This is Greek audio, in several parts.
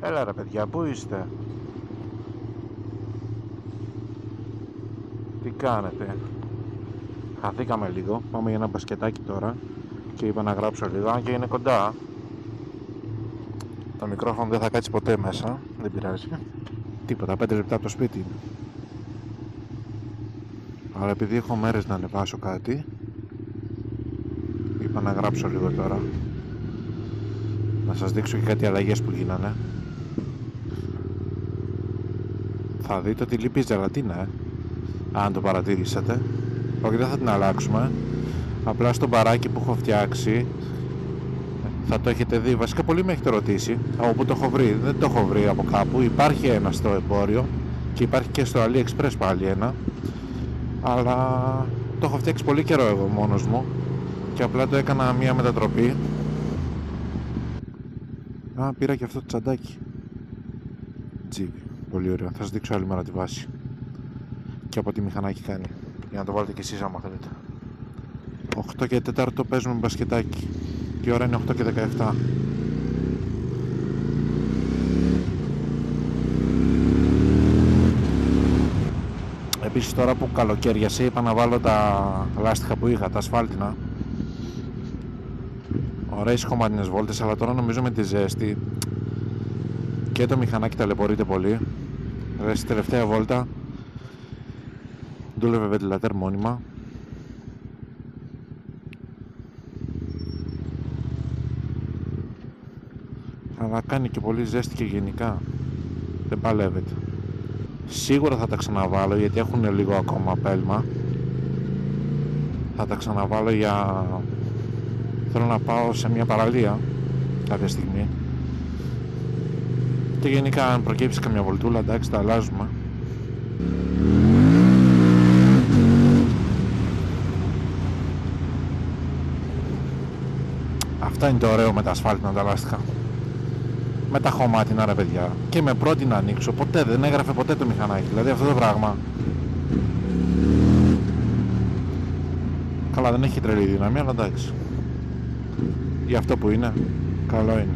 Έλα ρε παιδιά, πού είστε? Τι κάνετε? Χαθήκαμε λίγο, πάμε για ένα μπασκετάκι τώρα και είπα να γράψω λίγο, αν και είναι κοντά. Το μικρόφωνο δεν θα κάτσει ποτέ μέσα, δεν πειράζει. Τίποτα, 5 λεπτά από το σπίτι είναι. Αλλά επειδή έχω μέρες να ανεβάσω κάτι, είπα να γράψω λίγο τώρα. Να σας δείξω και κάτι αλλαγές που γίνανε. Θα δείτε ότι λείπει η ζελατίνα, αν το παρατηρήσατε. Όχι, δεν θα την αλλάξουμε. Απλά στο μπαράκι που έχω φτιάξει θα το έχετε δει. Βασικά πολλοί με έχετε ρωτήσει από πού το έχω βρει. Δεν το έχω βρει από κάπου. Υπάρχει ένα στο εμπόριο και υπάρχει και στο AliExpress πάλι ένα. Αλλά το έχω φτιάξει πολύ καιρό εγώ μόνος μου και απλά το έκανα μία μετατροπή. Α, πήρα και αυτό το τσαντάκι. Τζίβι. Πολύ ωραίο. Θα σας δείξω άλλη μέρα τη βάση. Και από τι μηχανάκι κάνει. Για να το βάλετε κι εσείς άμα θέλετε. 8 και 4 παίζουμε μπασκετάκι. Και η ώρα είναι 8 και 17. Επίσης τώρα που καλοκαίριασε είπα να βάλω τα λάστιχα που είχα, τα ασφάλτινα. Ωραίες χωματινές βόλτες, αλλά τώρα νομίζω με τη ζέστη και το μηχανάκι ταλαιπωρείται πολύ. Στη τελευταία βόλτα δούλευε βεντιλατέρ μόνιμα. Αλλά κάνει και πολύ ζέστη και γενικά δεν παλεύεται. Σίγουρα θα τα ξαναβάλω γιατί έχουν λίγο ακόμα πέλμα. Θα τα ξαναβάλω για... Θέλω να πάω σε μια παραλία κάποια στιγμή. Και γενικά αν προκύψει καμιά βολτούλα, εντάξει, τα αλλάζουμε. Αυτά είναι το ωραίο με τα ασφάλτινα τα λάστιχα. Με τα χωμάτινα ρε παιδιά. Και με πρώτη να ανοίξω, ποτέ δεν έγραφε ποτέ το μηχανάκι. Δηλαδή αυτό το πράγμα. Καλά, δεν έχει τρελή δύναμη, αλλά εντάξει. Για αυτό που είναι, καλό είναι.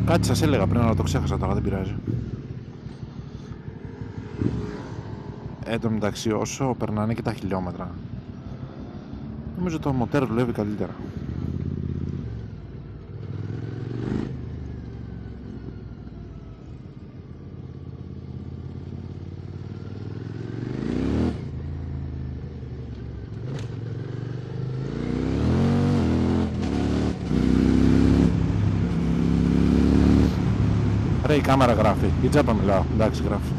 Κάτι σας έλεγα πριν, αλλά το ξέχασα τώρα, δεν πειράζει. Εν τω μεταξύ, όσο περνάνε και τα χιλιόμετρα, νομίζω το μοτέρ δουλεύει καλύτερα. Ρε, η κάμερα γράφει. Η τζάπα μιλάω. Εντάξει, γράφει.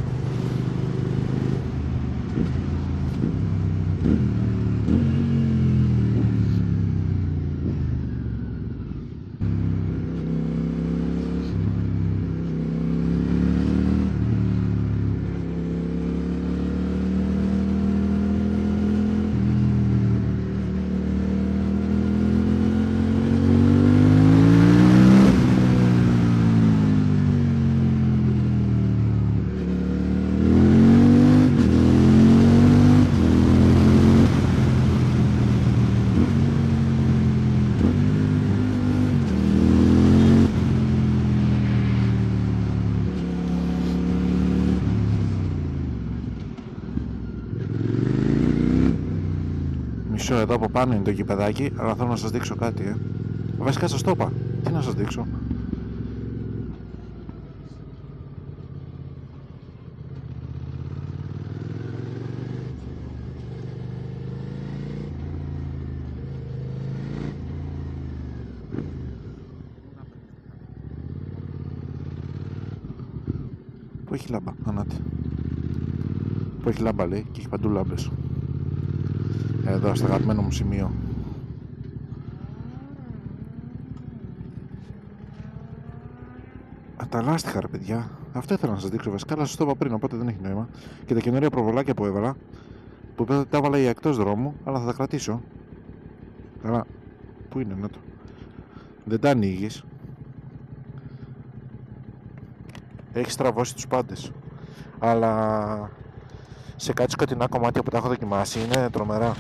Εδώ από πάνω είναι το γηπεδάκι, αλλά θέλω να σας δείξω κάτι. Βασικά σας το είπα. Τι να σας δείξω. Που έχει λάμπα, ανάτι. Που έχει λάμπα λέει και έχει παντού λάμπες. Εδώ στο αγαπημένο μου σημείο. Τα λάστιχα ρε παιδιά. Αυτό ήθελα να σας δείξω βασικά, αλλά σας το είπα πριν, οπότε δεν έχει νόημα. Και τα καινούργια προβολάκια που έβαλα, που τα έβαλα για εκτός δρόμου, αλλά θα τα κρατήσω. Αλλά, πού είναι, να το. Δεν τα ανοίγεις. Έχεις τραβώσει τους πάντες. Αλλά σε κάτι σκοτεινά κομμάτια που τα έχω δοκιμάσει, είναι τρομερά.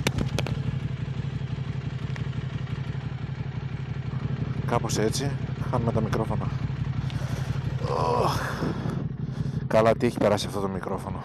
Κάπως έτσι χάνουμε τα μικρόφωνα. Καλά, τι έχει περάσει αυτό το μικρόφωνο.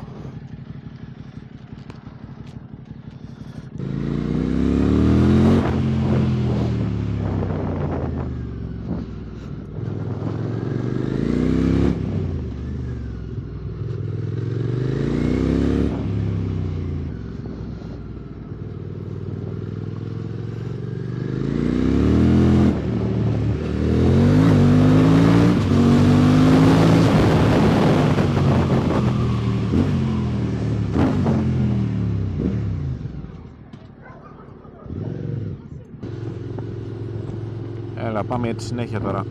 Έλα, πάμε για τη συνέχεια τώρα.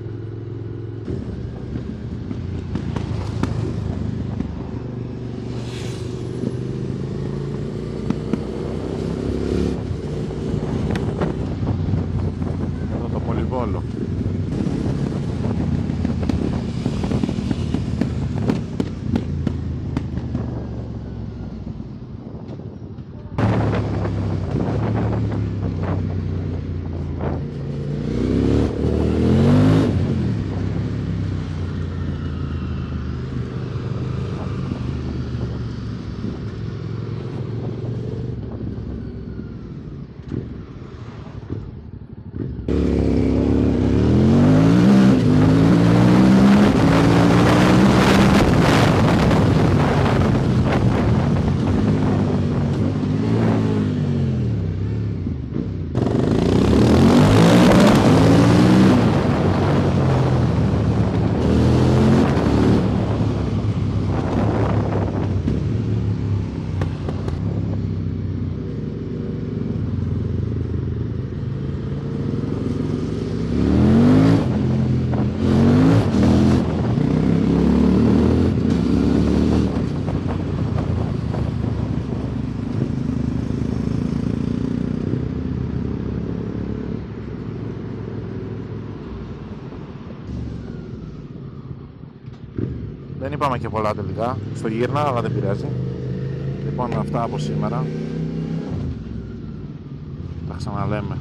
Εδώ το Πολυβόλο. Δεν είπαμε και πολλά τελικά στο γύρνα, αλλά δεν πειράζει. Λοιπόν, αυτά από σήμερα. Τα ξαναλέμε.